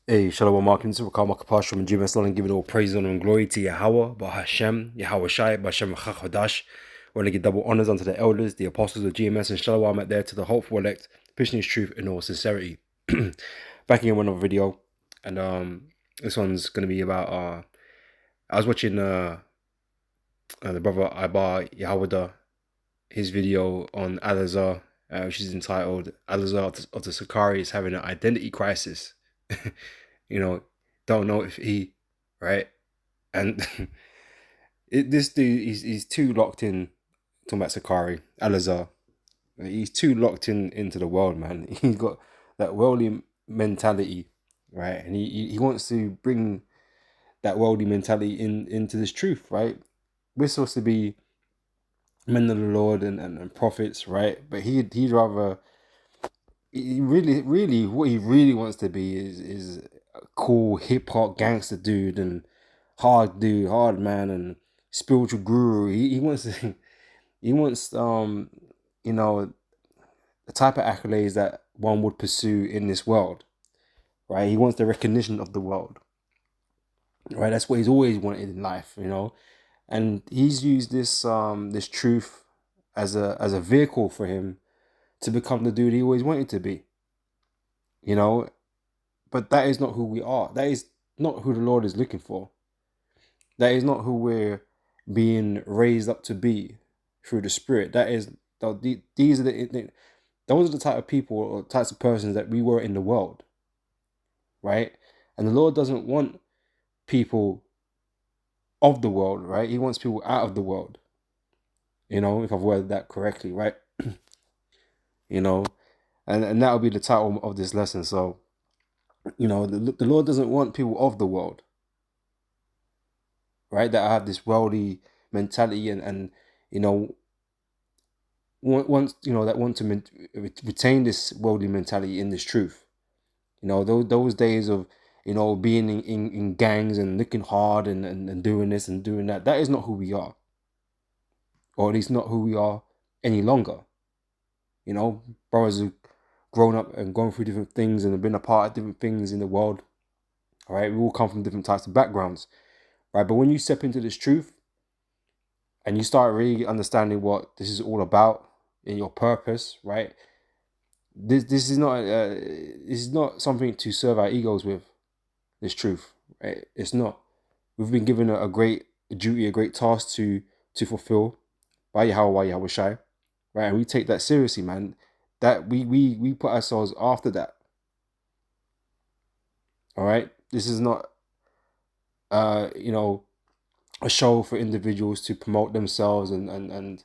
Hey, Shalom Markin, this is Rakal Makapash from GMS London, giving all praise, honor, and glory to Yahweh, Bahashem, Yahweh Shai, Bahashem Chachadash. We want to give double honors unto the elders, the apostles of GMS, and Shalom out there to the hopeful elect, pushing his truth in all sincerity. Back again with another video, and this one's going to be about, I was watching the brother Ibar Yahuda, his video on Alazar, which is entitled Alazar of the Sakari is having an identity crisis. You know, don't know if he, right? And this dude, he's too locked in, talking about Sakari, Alazar. He's too locked into the world, man. He's got that worldly mentality, right? And he wants to bring that worldly mentality into this truth, right? We're supposed to be men of the Lord and prophets, right? But he'd rather, he really what he really wants to be is a cool hip hop gangster dude and hard man and spiritual guru. He wants to, he wants you know, the type of accolades that one would pursue in this world, right? He wants the recognition of the world, right? That's what he's always wanted in life, you know. And he's used this truth as a vehicle for him to become the dude he always wanted to be, you know. But that is not who we are. That is not who the Lord is looking for. That is not who we're being raised up to be through the Spirit. That is, these are those are the type of people or types of persons that we were in the world, right? And the Lord doesn't want people of the world, right? He wants people out of the world. You know, if I've worded that correctly, right? You know, and that will be the title of this lesson. So, you know, the Lord doesn't want people of the world, right? That have this worldly mentality and you know, want, you know, that want to retain this worldly mentality in this truth. You know, those days of, you know, being in gangs and looking hard and doing this and doing that, that is not who we are. Or at least not who we are any longer. You know, brothers who've grown up and gone through different things and have been a part of different things in the world. All right, we all come from different types of backgrounds, right? But when you step into this truth and you start really understanding what this is all about in your purpose, right? This is not something to serve our egos with. This truth, right? It's not. We've been given a great duty, a great task to fulfill by Yahweh Shai, right? And we take that seriously, man. That we put ourselves after that. All right. This is not you know, a show for individuals to promote themselves and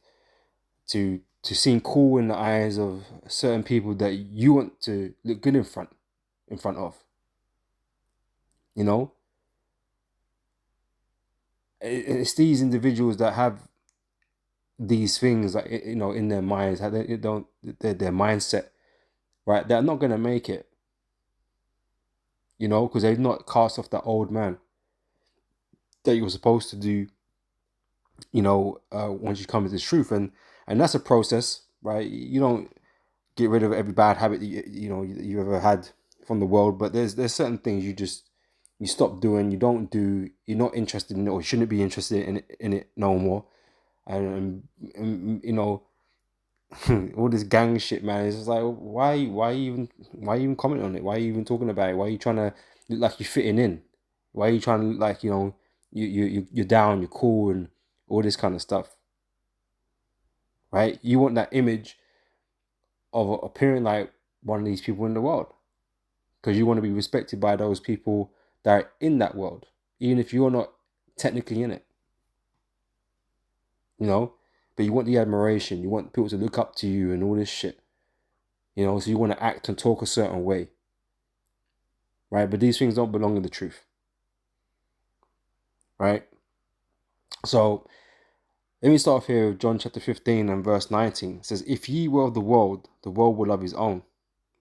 to seem cool in the eyes of certain people that you want to look good in front of. You know, it's these individuals that have these things, like, you know, in their minds, how they don't their mindset, right? They're not gonna make it, you know, because they've not cast off that old man that you were supposed to do, you know, once you come to this truth, and that's a process, right? You don't get rid of every bad habit that you know you ever had from the world, but there's certain things you stop doing, you don't do, you're not interested in it or shouldn't be interested in it no more, and you know, all this gang shit, man. It's just like, why you even comment on it? Why are you even talking about it? Why are you trying to look like you're fitting in? Why are you trying to look like, you know, you're down, you're cool, and all this kind of stuff, right? You want that image of appearing like one of these people in the world because you want to be respected by those people that are in that world, even if you're not technically in it, you know. But you want the admiration, you want people to look up to you and all this shit, you know. So you want to act and talk a certain way, right? But these things don't belong in the truth, right? So let me start off here with John chapter 15 and verse 19. It says, if ye were of the world will love his own,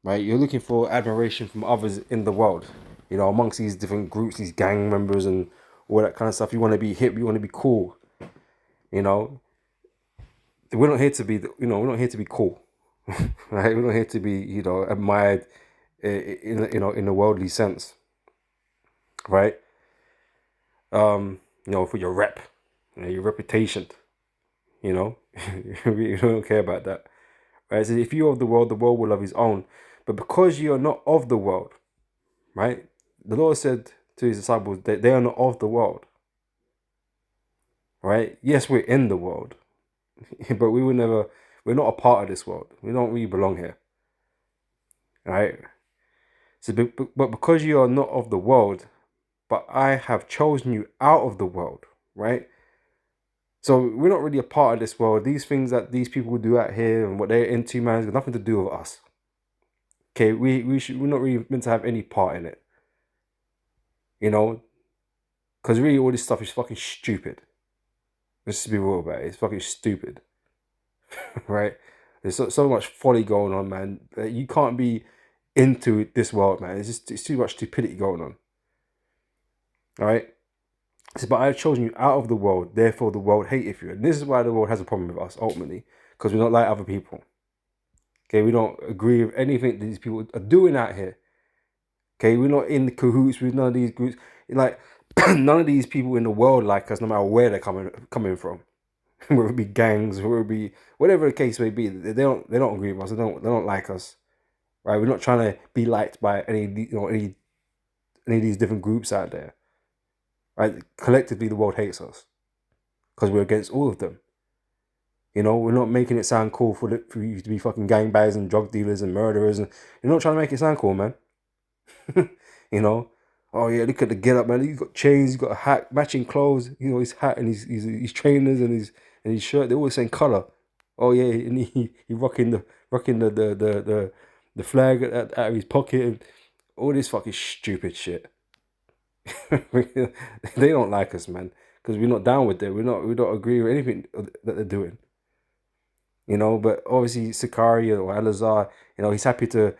right? You're looking for admiration from others in the world, you know, amongst these different groups, these gang members and all that kind of stuff. You want to be hip, you want to be cool, you know. We're not here to be, you know, we're not here to be cool, right? We're not here to be, you know, admired in, you know, in a worldly sense. right? For your rep, your reputation, you know, you don't care about that, right? So if you're of the world will love his own. But because you are not of the world, right? The Lord said to his disciples that they are not of the world, right? Yes, we're in the world, but we're not a part of this world. We don't really belong here, right? So, but because you are not of the world, but I have chosen you out of the world, right? So we're not really a part of this world. These things that these people do out here and what they're into, man, has got nothing to do with us. Okay, we're not really meant to have any part in it, because really all this stuff is fucking stupid. Let's just be real about it. It's fucking stupid, right? There's so much folly going on, man. That you can't be into this world, man. It's too much stupidity going on. All right. So, but I've chosen you out of the world, therefore the world hateth you. And this is why the world has a problem with us, ultimately, because we're not like other people. Okay, we don't agree with anything that these people are doing out here. Okay, we're not in the cahoots with none of these groups. Like, none of these people in the world like us, no matter where they're coming from. Whether it be gangs, whether it be whatever the case may be, they don't agree with us. They don't like us, right? We're not trying to be liked by any of these different groups out there, right? Collectively, the world hates us because we're against all of them. We're not making it sound cool for you to be fucking gangbags and drug dealers and murderers, and you're not trying to make it sound cool, man. you know, oh yeah, look at the get up, man. He's got chains, he's got a hat, matching clothes. His hat and his trainers and his shirt. They're all the same color. Oh yeah, and he rocking the flag out of his pocket and all this fucking stupid shit. They don't like us, man, because we're not down with it. We don't agree with anything that they're doing. But obviously Sakari or Elazar, he's happy to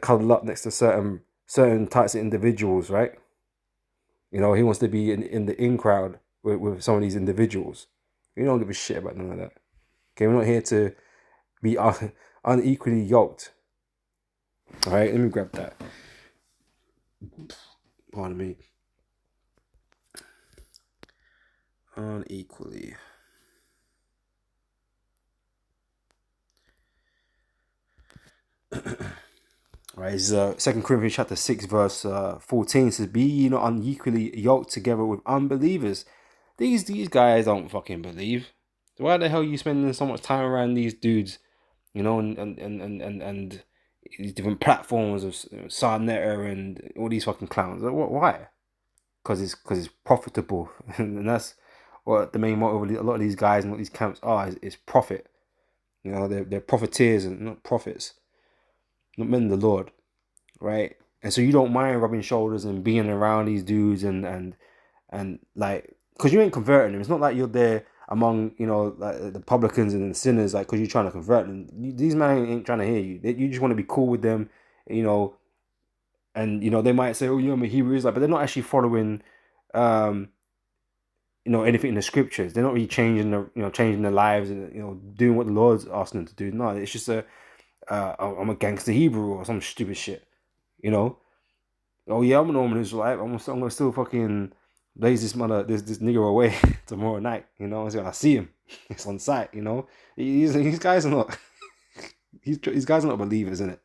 cuddle up next to certain types of individuals, right? He wants to be in the in crowd with some of these individuals. We don't give a shit about none of that. Okay, we're not here to be unequally yoked. All right, let me grab that. Pardon me. Unequally. Right, it's 2 Corinthians chapter 6 verse 14 says, "Be ye not unequally yoked together with unbelievers." These guys don't fucking believe. So why the hell are you spending so much time around these dudes, and these different platforms of Sarnetta and all these fucking clowns? Why? Because it's profitable, and that's what the main motto of a lot of these guys and what these camps are is profit. They're profiteers and not prophets, not men of the Lord. Right? And so you don't mind rubbing shoulders and being around these dudes and like, because you ain't converting them. It's not like you're there among like the publicans and the sinners, like, because you're trying to convert them. These men ain't trying to hear you. You just want to be cool with them, and they might say, "Oh, I'm a Hebrew Israelite," but they're not actually following, anything in the scriptures. They're not really changing their lives and doing what the Lord's asking them to do. No, it's just I'm a gangster Hebrew or some stupid shit. Oh yeah, I'm a Norman Israelite. I'm gonna still fucking blaze this nigger away tomorrow night. I see him. It's on sight. These guys are not. These guys are not believers in it.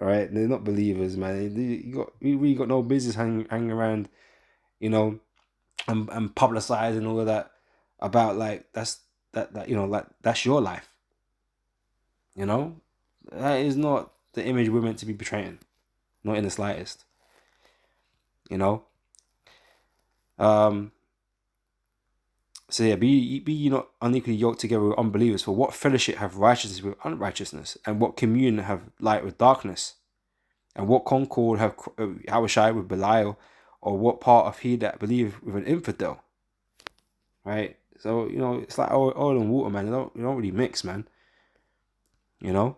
All right, they're not believers, man. You really got no business hanging around, and publicizing all of that about, like, like that's your life. That is not the image we're meant to be portraying, not in the slightest. Um, So yeah, be ye not unequally yoked together with unbelievers. For what fellowship have righteousness with unrighteousness, and what communion have light with darkness, and what concord have Hawashai with Belial, or what part of he that believe with an infidel? Right. So it's like oil and water, man. You don't really mix, man. Let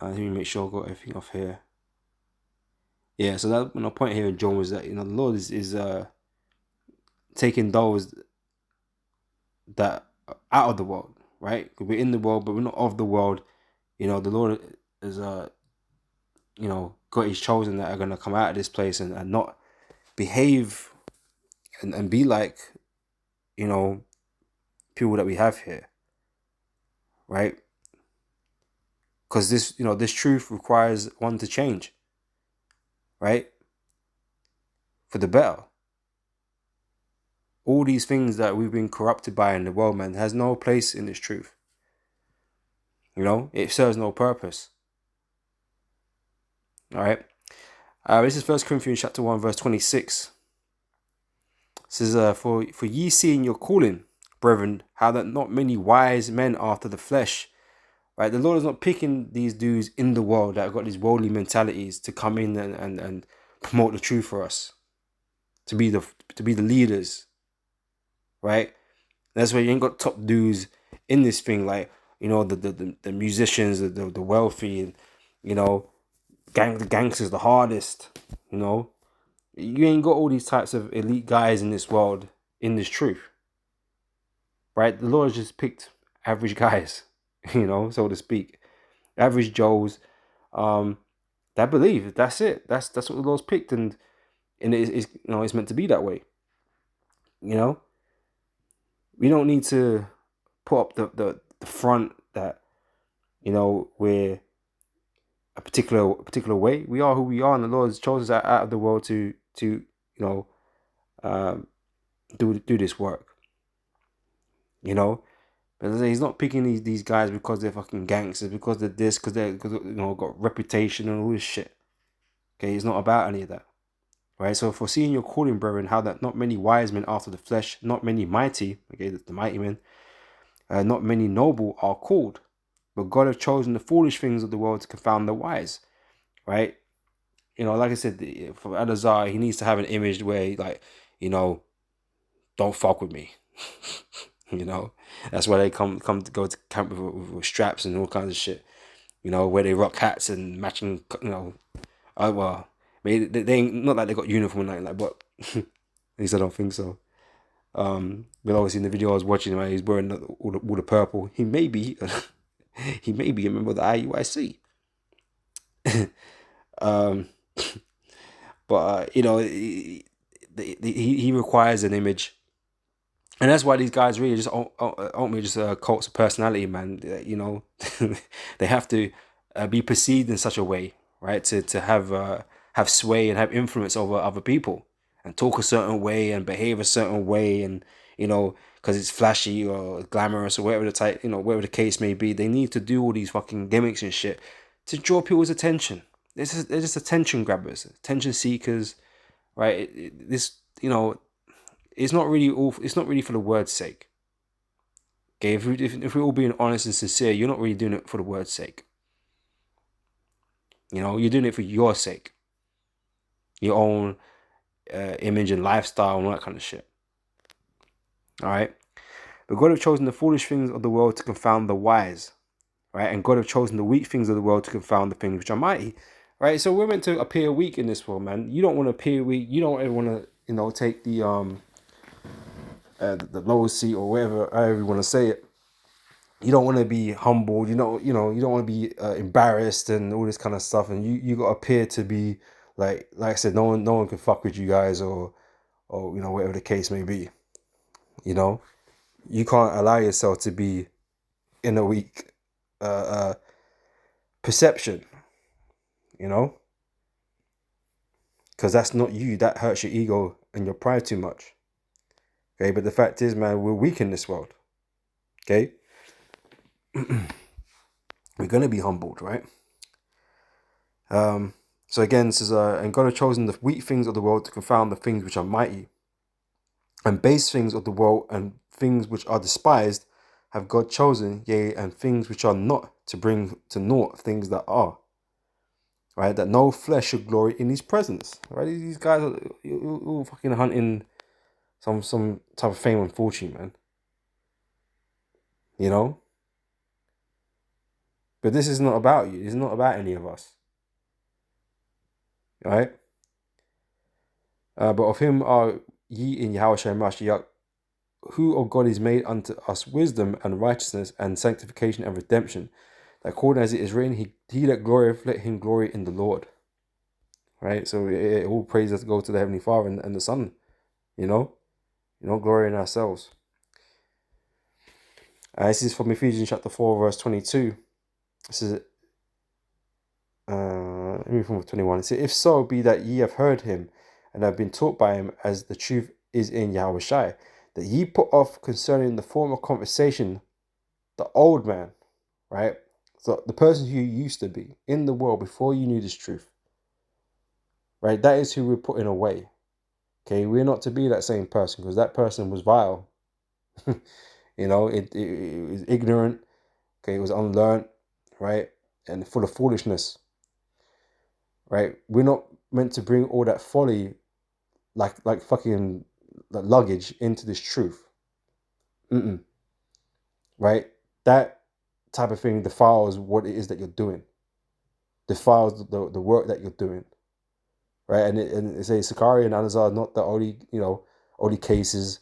me make sure I got everything off here. Yeah. So that my point here in John was that the Lord is taking those that are out of the world, right? We're in the world, but we're not of the world. The Lord is got his chosen that are gonna come out of this place and not behave and be like, people that we have here, right? Because this truth requires one to change, right? For the better. All these things that we've been corrupted by in the world, man, has no place in this truth. It serves no purpose. All right. This is 1 Corinthians chapter 1, verse 26. It says, for ye see in your calling, brethren, how that not many wise men after the flesh, right? The Lord is not picking these dudes in the world that have got these worldly mentalities to come in and promote the truth for us, to be the leaders, right? That's why you ain't got top dudes in this thing, like the musicians, the wealthy, and the gangsters, the hardest. You ain't got all these types of elite guys in this world, in this truth, right? The Lord just picked average guys, so to speak, average Joes, that believe. That's it. That's what the Lord's picked, and it's meant to be that way. We don't need to put up the front that we're a particular way. We are who we are, and the Lord has chosen us out of the world to do this work. But he's not picking these guys because they're fucking gangsters, because they're this, because got reputation and all this shit. Okay, it's not about any of that. Right, so foreseeing your calling, brethren, how that not many wise men after the flesh, not many mighty, okay, the mighty men, not many noble are called, but God have chosen the foolish things of the world to confound the wise, right? Like I said, for Elazar, he needs to have an image where, like, don't fuck with me. That's why they come to go to camp with straps and all kinds of shit. Where they rock hats and matching, well, they ain't, not like they got uniform and like, but at least I don't think so. But obviously in the video I was watching, he's wearing all the purple. He may be a member of the IUIC. But he requires an image, and that's why these guys really just ultimately just cults of personality, man. They have to be perceived in such a way, right, to have sway and have influence over other people, and talk a certain way and behave a certain way, and because it's flashy or glamorous or whatever the type, whatever the case may be. They need to do all these fucking gimmicks and shit to draw people's attention. They're just attention grabbers, attention seekers, right? It's not really for the word's sake. Okay, if we're all being honest and sincere, you're not really doing it for the word's sake. You're doing it for your sake, your own image and lifestyle and all that kind of shit. All right, but God have chosen the foolish things of the world to confound the wise, right? And God have chosen the weak things of the world to confound the things which are mighty, right? So we're meant to appear weak in this world, man. You don't want to appear weak. You don't ever want to, take the lowest seat or whatever, however you want to say it. You don't want to be humbled. You don't want to be embarrassed and all this kind of stuff. And you got to appear to be like I said, no one can fuck with you guys or whatever the case may be. You can't allow yourself to be in a weak perception, because that's not you. That hurts your ego and your pride too much. Okay, but the fact is, man, we're weak in this world. Okay, we're gonna be humbled, right? So again, it says, and God has chosen the weak things of the world to confound the things which are mighty, and base things of the world and things which are despised have God chosen, yea, and things which are not, to bring to naught things that are. Right, that no flesh should glory in his presence. Right, these guys are all fucking hunting some type of fame and fortune, man. But this is not about you. It's not about any of us. Right? But of him are ye in Yahushua Mashiach, who of God is made unto us wisdom and righteousness and sanctification and redemption, According as it is written, he that glorieth, let him glory in the Lord. Right? So all praises go to the Heavenly Father and the Son. You know? You know, glory in ourselves. This is from Ephesians chapter 4, verse 22. This is from 21. It says, if so be that ye have heard him and have been taught by him as the truth is in Yahweh Shai, that ye put off concerning the former conversation the old man, right? So the person who you used to be in the world before you knew this truth, right? That is who we're putting away. Okay, we're not to be that same person because that person was vile. You know, it was ignorant. Okay, it was unlearned, right? And full of foolishness, right? We're not meant to bring all that folly like fucking luggage into this truth. Right? That type of thing defiles what it is that you're doing. Defiles the work that you're doing. Right? And it says Sakari and Anazar are not the only cases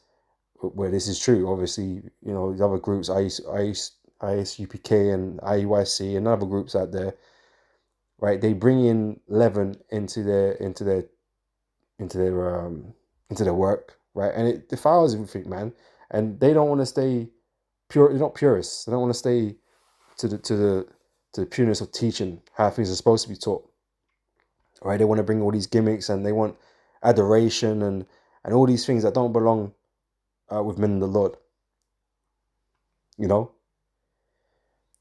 where this is true. Obviously, the other groups, ISUPK and IUIC and other groups out there, right? They bring in leaven into their work, right? And it defiles everything, man. And they don't want to stay pure. They're not purists. They don't want to stay to the pureness of teaching how things are supposed to be taught. Right? They want to bring all these gimmicks and they want adoration and all these things that don't belong with men and the Lord. You know.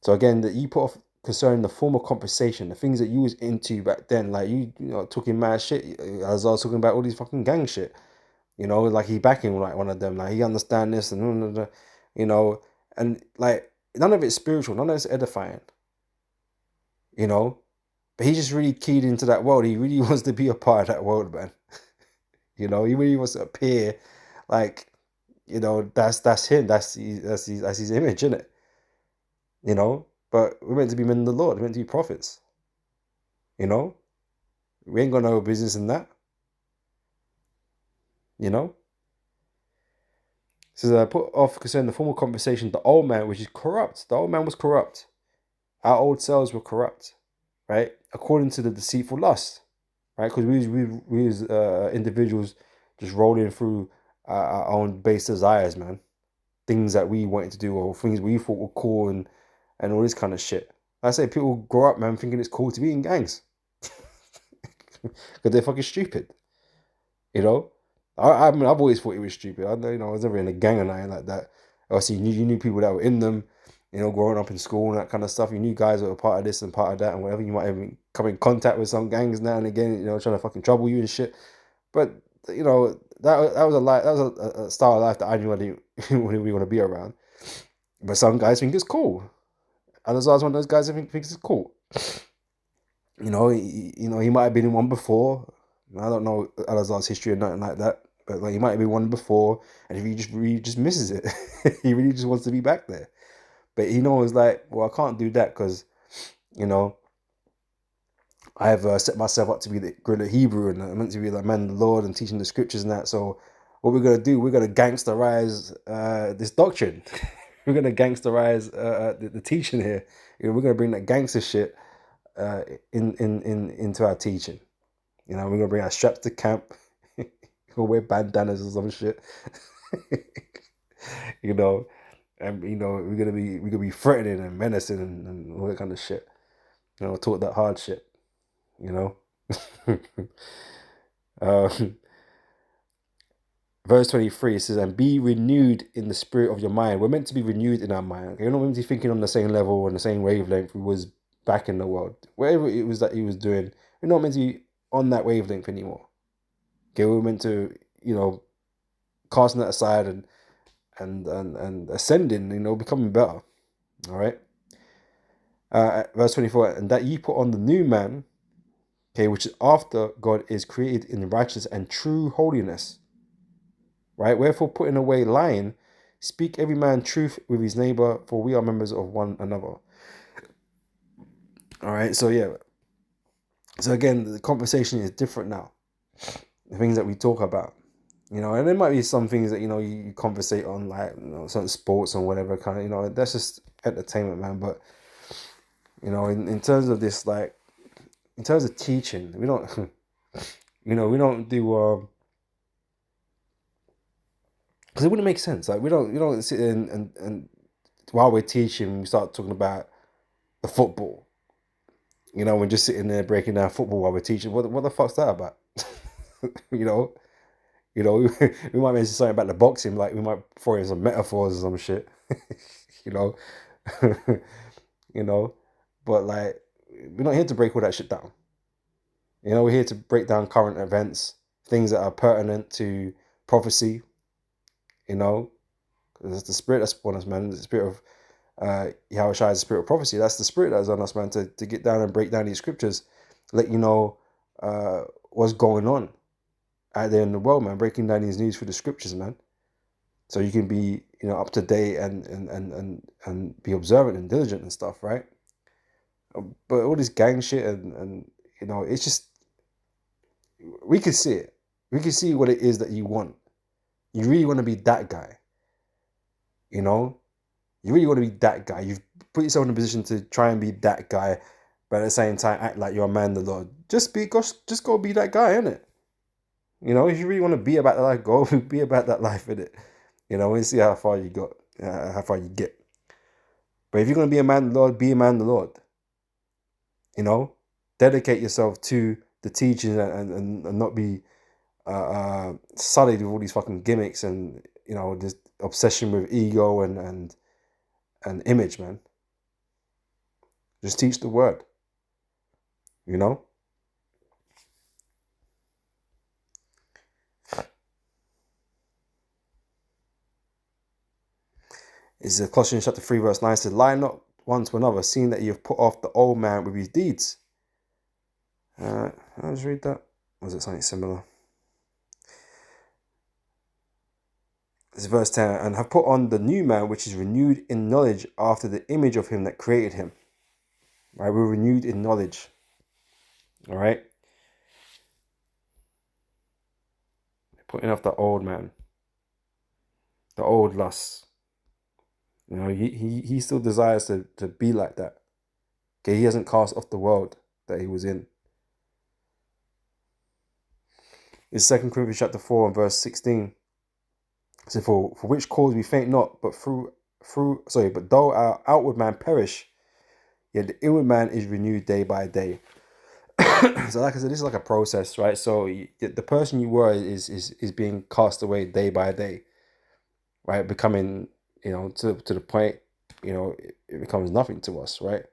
So again, that you put off concerning the former conversation, the things that you was into back then, like you know, talking mad shit. As I was talking about all these fucking gang shit. You know, like he backing like one of them, like he understand this and and like none of it's spiritual, none of it's edifying. You know, but he's just really keyed into that world. He really wants to be a part of that world, man. He really wants to appear like, that's him. That's his image, isn't it? But we're meant to be men of the Lord. We're meant to be prophets. We ain't got no business in that. So I put off concerning the former conversation, the old man, which is corrupt. The old man was corrupt. Our old selves were corrupt, right? According to the deceitful lust, right? Because we as individuals just rolling through our own base desires, man. Things that we wanted to do or things we thought were cool and all this kind of shit. I say people grow up, man, thinking it's cool to be in gangs because they're fucking stupid. I mean, I've always thought it was stupid. I was never in a gang or nothing like that. Obviously, you knew people that were in them. Growing up in school and that kind of stuff. You knew guys that were part of this and part of that and whatever. You might even come in contact with some gangs now and again, trying to fucking trouble you and shit. But, that was a life, that was a style of life that I knew I didn't really want to be around. But some guys think it's cool. And as I was one of those guys that thinks it's cool. He might have been in one before. I don't know Alazar's history or nothing like that. But like he might have been one before, and if he just really just misses it, he really just wants to be back there. But he knows like, well, I can't do that because, I have set myself up to be the great Hebrew and I'm meant to be like man of the Lord and teaching the scriptures and that. So what we're gonna do, we're gonna gangsterize this doctrine. We're gonna gangsterize the teaching here. We're gonna bring that gangster shit into our teaching. We're gonna bring our straps to camp. We'll wear bandanas or some shit. And we're gonna be threatening and menacing and all that kind of shit. Talk that hard shit. Verse 23 it says, and be renewed in the spirit of your mind. We're meant to be renewed in our mind. Okay? We're not meant to be thinking on the same level, on the same wavelength we was back in the world. Whatever it was that he was doing, we're not meant to be on that wavelength anymore. Okay, we're meant to, casting that aside and ascending, becoming better. All right. Verse 24, and that ye put on the new man, okay, which is after God is created in righteousness and true holiness. Right? Wherefore, putting away lying, speak every man truth with his neighbor, for we are members of one another. All right. So yeah. So again, the conversation is different now. The things that we talk about, and there might be some things that you conversate on, like certain sports and whatever kind of, that's just entertainment, man. But You know, in terms of this, like, in terms of teaching, we don't, we don't do, because it wouldn't make sense. Like, we don't sit in and while we're teaching, we start talking about the football. We're just sitting there breaking down football while we're teaching. What the fuck's that about? you know, we might mention something about the boxing, like we might throw in some metaphors or some shit. you know, you know, but like we're not here to break all that shit down. We're here to break down current events, things that are pertinent to prophecy. It's the spirit that's upon us, man. The spirit of Yahweh Shai is the spirit of prophecy. That's the spirit that is on us, man, to get down and break down these scriptures, let you know what's going on out there in the world, man, breaking down these news through the scriptures, man. So you can be, up to date and be observant and diligent and stuff, right? But all this gang shit and it's just, we can see it. We can see what it is that you want. You really want to be that guy. You really want to be that guy. You've put yourself in a position to try and be that guy, but at the same time act like you're a man of the Lord. Just go be that guy, innit? If you really want to be about that life, go be about that life, innit? And see how far you got, how far you get. But if you're gonna be a man of the Lord, be a man of the Lord. Dedicate yourself to the teaching and not be sullied with all these fucking gimmicks and this obsession with ego and image, man. Just teach the word. Is Colossians chapter 3 verse 9 says, lie not one to another, seeing that you have put off the old man with his deeds. I'll just read that. Was it something similar? This is verse 10. And have put on the new man, which is renewed in knowledge after the image of him that created him. Right? We're renewed in knowledge. All right? Putting off the old man. The old lusts. He still desires to be like that. Okay, he hasn't cast off the world that he was in. It's 2 Corinthians chapter 4 and verse 16. So for which cause we faint not, but but though our outward man perish, yet the inward man is renewed day by day. So like I said, this is like a process, right? So the person you were is being cast away day by day, right? Becoming, to the point, it becomes nothing to us, right?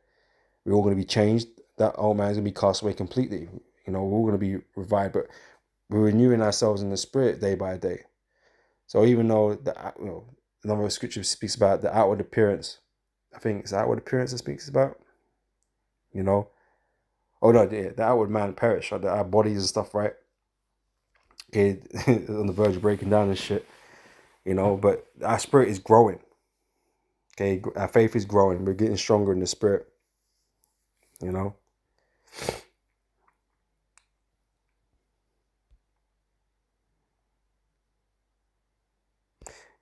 We're all going to be changed. That old man's going to be cast away completely. We're all going to be revived, but we're renewing ourselves in the spirit day by day. So even though the number of scriptures speaks about the outward appearance, I think it's outward appearance it speaks about. Oh no, the outward man perish, right? Our bodies and stuff, right? Okay, on the verge of breaking down and shit. But our spirit is growing. Okay, our faith is growing. We're getting stronger in the spirit.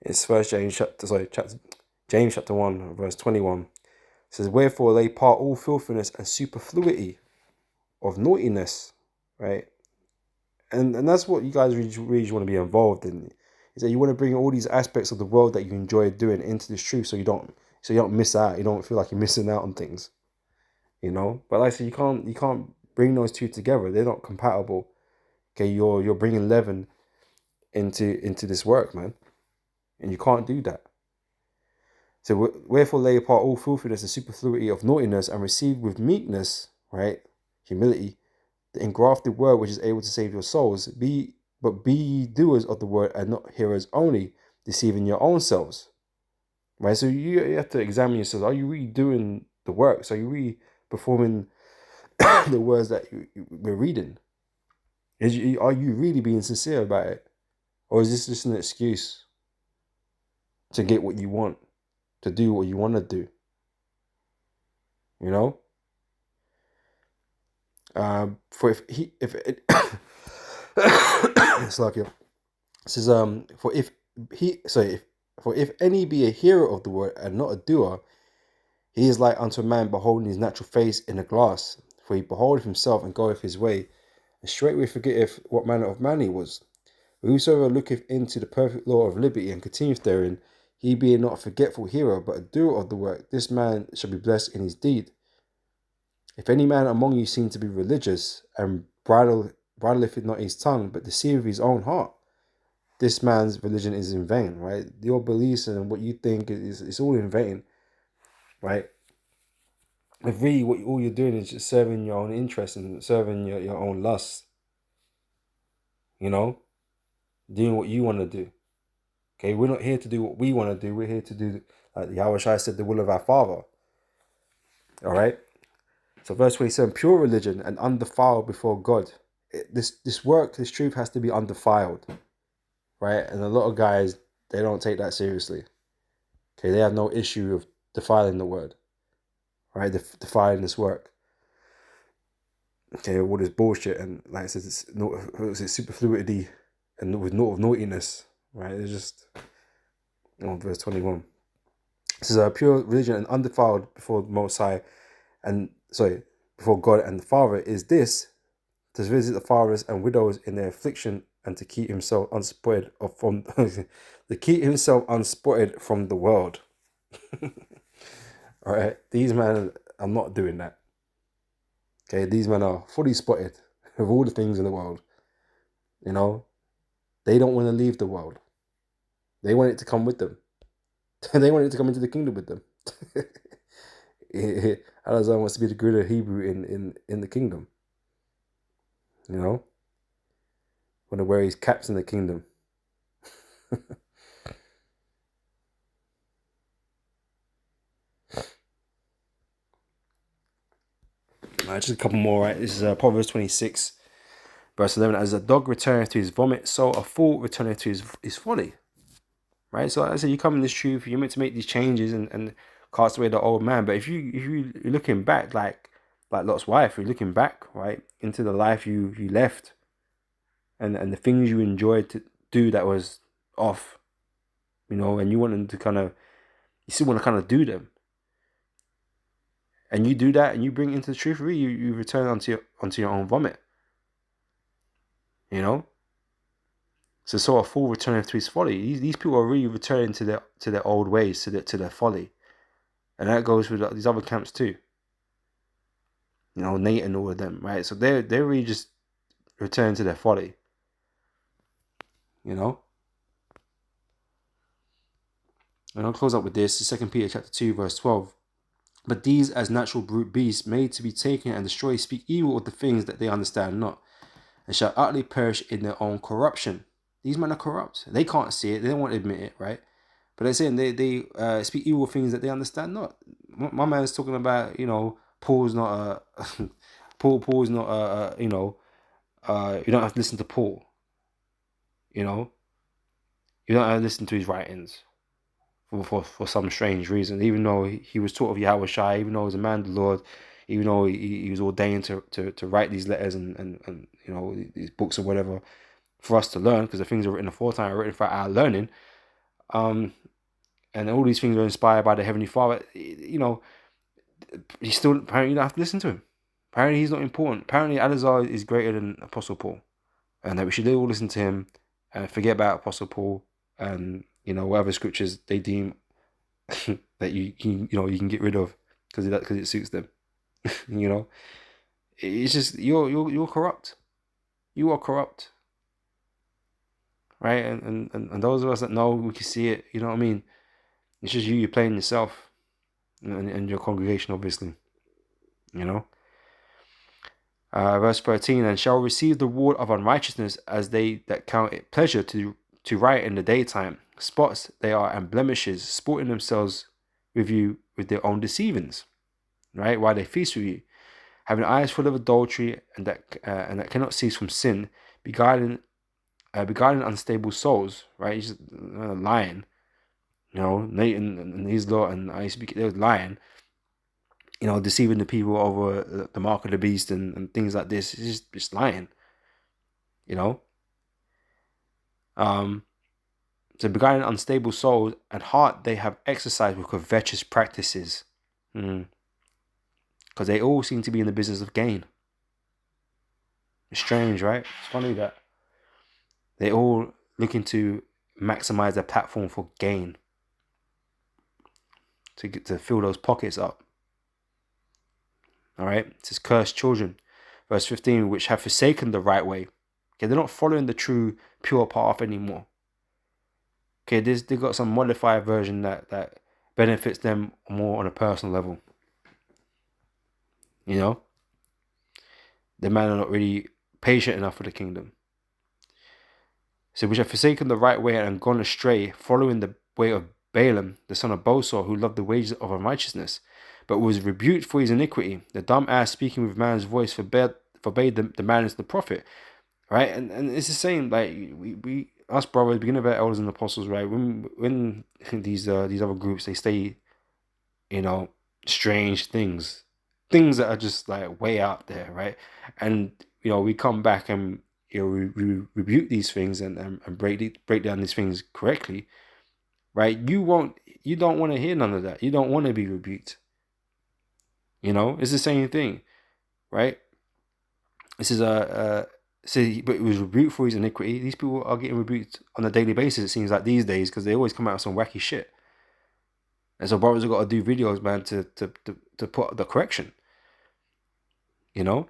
It's James chapter 1, verse 21. It says, wherefore lay apart all filthiness and superfluity of naughtiness, right? And that's what you guys really want to be involved in. Is that you want to bring all these aspects of the world that you enjoy doing into this truth, so you don't miss out. You don't feel like you're missing out on things. But like I said, you can't bring those two together. They're not compatible. Okay, you're bringing leaven into this work, man, and you can't do that. So wherefore lay apart all filthiness and superfluity of naughtiness, and receive with meekness, right, humility, the engrafted word which is able to save your souls. But be ye doers of the word and not hearers only, deceiving your own selves. Right? So you have to examine yourselves. Are you really doing the works? Are you really performing the words that we're reading? Are you really being sincere about it? Or is this just an excuse to get what you want, to do what you want to do? For if it's like it says if any be a hearer of the word and not a doer, He is like unto a man beholding his natural face in a glass, for he beholdeth himself and goeth his way, and straightway forgetteth what manner of man he was. But whosoever looketh into the perfect law of liberty and continueth therein, he being not a forgetful hearer, but a doer of the work, this man shall be blessed in his deed. If any man among you seem to be religious, and bridleth not his tongue, but deceiveth his own heart, this man's religion is in vain, right? Your beliefs and what you think is it's all in vain, right? If really what all you're doing is just serving your own interests and serving your own lusts, doing what you want to do. Okay, we're not here to do what we want to do. We're here to do, like Yahweh Shai said, the will of our Father. All right. So verse 27, pure religion and undefiled before God. This work, this truth has to be undefiled, right? And a lot of guys, they don't take that seriously. Okay, they have no issue of defiling the word, right? Defiling this work. Okay, all this bullshit, and like I said, it's superfluity and with naughtiness, right? It's just verse 21. This is a pure religion and undefiled before the Most High, before God and the Father is this, to visit the fathers and widows in their affliction, and to keep himself unspotted from the world. All right, these men are not doing that. Okay, these men are fully spotted of all the things in the world. They don't want to leave the world. They want it to come with them. They want it to come into the kingdom with them. Allah wants to be the greater Hebrew in the kingdom. Want to wear his caps in the kingdom. Just a couple more, right? This is Proverbs 26, verse 11. As a dog returneth to his vomit, so a fool returneth to his folly. Right? So like I said, you come in this truth, you're meant to make these changes and cast away the old man. But if you're looking back, like Lot's wife, you're looking back, right, into the life you left, and the things you enjoyed to do that was off, and you want them you still want to kind of do them. And you do that, and you bring it into the truth. Really, you return onto your own vomit. So a fool returneth to his folly. These people are really returning to their old ways, to their folly, and that goes with these other camps too. Nate and all of them, right? So they're really just returning to their folly. And I'll close up with this: 2 Peter chapter 2, verse 12. But these, as natural brute beasts, made to be taken and destroyed, speak evil of the things that they understand not, and shall utterly perish in their own corruption. These men are corrupt. They can't see it. They don't want to admit it, right? But they're saying they speak evil of things that they understand not. My man's talking about, Paul's not Paul's not you don't have to listen to Paul. You don't have to listen to his writings for some strange reason, even though he was taught of Yahweh Shai, even though he was a man of the Lord, even though he was ordained to write these letters and these books or whatever for us to learn, because the things are written aforetime are written for our learning, and all these things are inspired by the Heavenly Father. He still, apparently, you don't have to listen to him. Apparently he's not important. Apparently Eleazar is greater than Apostle Paul, and that we should all listen to him and forget about Apostle Paul and whatever scriptures they deem that you can get rid of because it suits them. It's just you're corrupt. You are corrupt, right? And those of us that know, we can see it. You know what I mean? It's just you're playing yourself and your congregation, obviously. Verse 13, and shall receive the reward of unrighteousness as they that count it pleasure to write in the daytime. Spots they are and blemishes, sporting themselves with you with their own deceivings, right? While they feast with you, having eyes full of adultery and that cannot cease from sin, beguiling unstable souls, right? He's just lying, Nathan and his lot and I speak. They was lying, deceiving the people over the mark of the beast and things like this. It's just lying, So beguiling unstable souls and heart they have exercised with covetous practices. Because they all seem to be in the business of gain. It's strange, right? It's funny that they all looking to maximize their platform for gain, to fill those pockets up. All right, it says, cursed children, verse 15, which have forsaken the right way. Okay, they're not following the true, pure path anymore. Okay, they got some modified version that benefits them more on a personal level. You know, the man are not really patient enough for the kingdom. So which have forsaken the right way and gone astray, following the way of Balaam, the son of Bosor, who loved the wages of unrighteousness, but was rebuked for his iniquity. The dumb ass speaking with man's voice forbade the man as the prophet. Right? And it's the same, like we us brothers, beginning of our elders and apostles, right? When these other groups, they say, you know, strange things that are just like way out there, right? And you know, we come back and you know we rebuke these things and break down these things correctly, right? You don't want to hear none of that. You don't want to be rebuked. You know, it's the same thing, right? This is but it was rebuked for his iniquity. These people are getting rebuked on a daily basis, it seems like these days, because they always come out with some wacky shit. And so brothers have got to do videos, man, to put the correction. You know?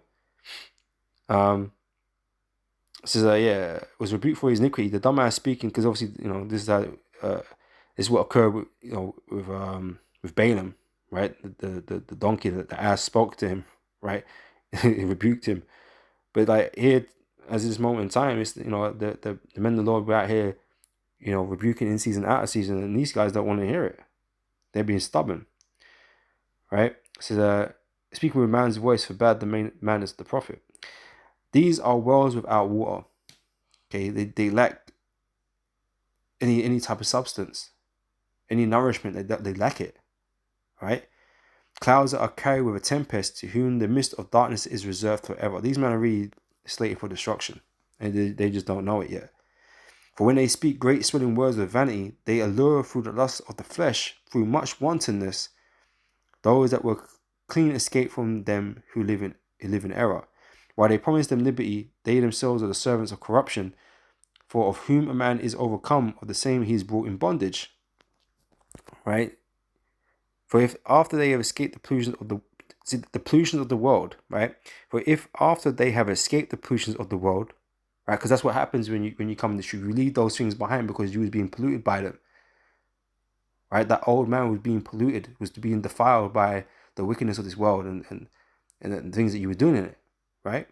Says yeah, was rebuked for his iniquity. The dumbass speaking, because obviously, you know, this is how this is what occurred with, you know, with Balaam, right? The donkey, the ass spoke to him, right? He rebuked him. But like here, as this moment in time, it's, you know, the men of the Lord were out here, you know, rebuking in season, out of season, and these guys don't want to hear it. They're being stubborn, right? So speaking with man's voice forbade the man as the prophet. These are wells without water. Okay, they lack any type of substance, any nourishment. They lack it, right? Clouds that are carried with a tempest, to whom the mist of darkness is reserved forever. These men are really slated for destruction, and they just don't know it yet. For when they speak great swelling words of vanity, they allure through the lust of the flesh, through much wantonness, those that were clean escape from them who live in error. While they promise them liberty, they themselves are the servants of corruption. For of whom a man is overcome, of the same he is brought in bondage. Right? For if after they have escaped the pollutions of the world, right? For if after they have escaped the pollutions of the world, right? Because that's what happens when you come in the street. You leave those things behind because you was being polluted by them. Right? That old man was being polluted, was being defiled by the wickedness of this world and the things that you were doing in it, right?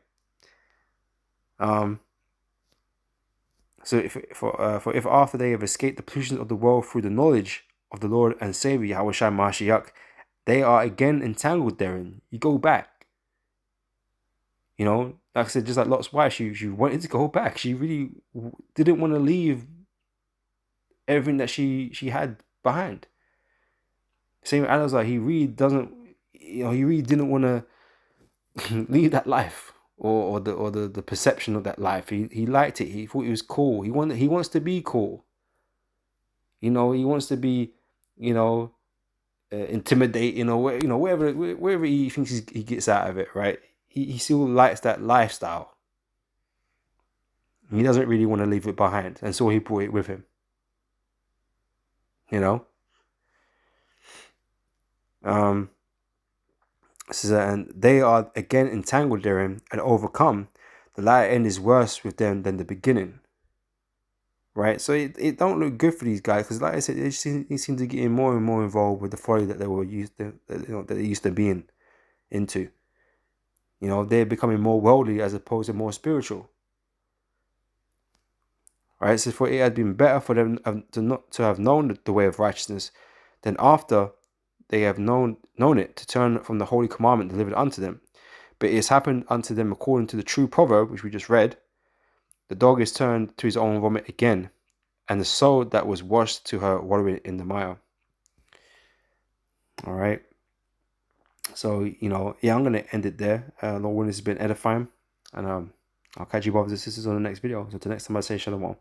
So if after they have escaped the pollution of the world through the knowledge of the Lord and Savior Yahushua Mashiach, they are again entangled therein. You go back. You know, like I said, just like Lot's wife, she wanted to go back. She really didn't want to leave everything that she had behind. Same with Anazar, he really didn't want to leave that life or the perception of that life. He liked it. He thought it was cool. He wants to be cool. You know, he wants to be, you know, intimidating or wherever he thinks he gets out of it, right? He still likes that lifestyle. He doesn't really want to leave it behind, and so he brought it with him. You know. So, and they are again entangled therein and overcome. The latter end is worse with them than the beginning. Right, so it don't look good for these guys, because like I said, they seem to get more and more involved with the folly that they were used to, that they used to being into. You know, they're becoming more worldly as opposed to more spiritual. Right, so for it had been better for them to have known the way of righteousness than after they have known it to turn from the holy commandment delivered unto them. But it has happened unto them according to the true proverb which we just read. The dog is turned to his own vomit again, and the soul that was washed to her wallowing in the mire. All right. So, you know, yeah, I'm going to end it there. Lord willing, this has been edifying. And I'll catch you brothers and sisters on the next video. So, until next time, I say shalom.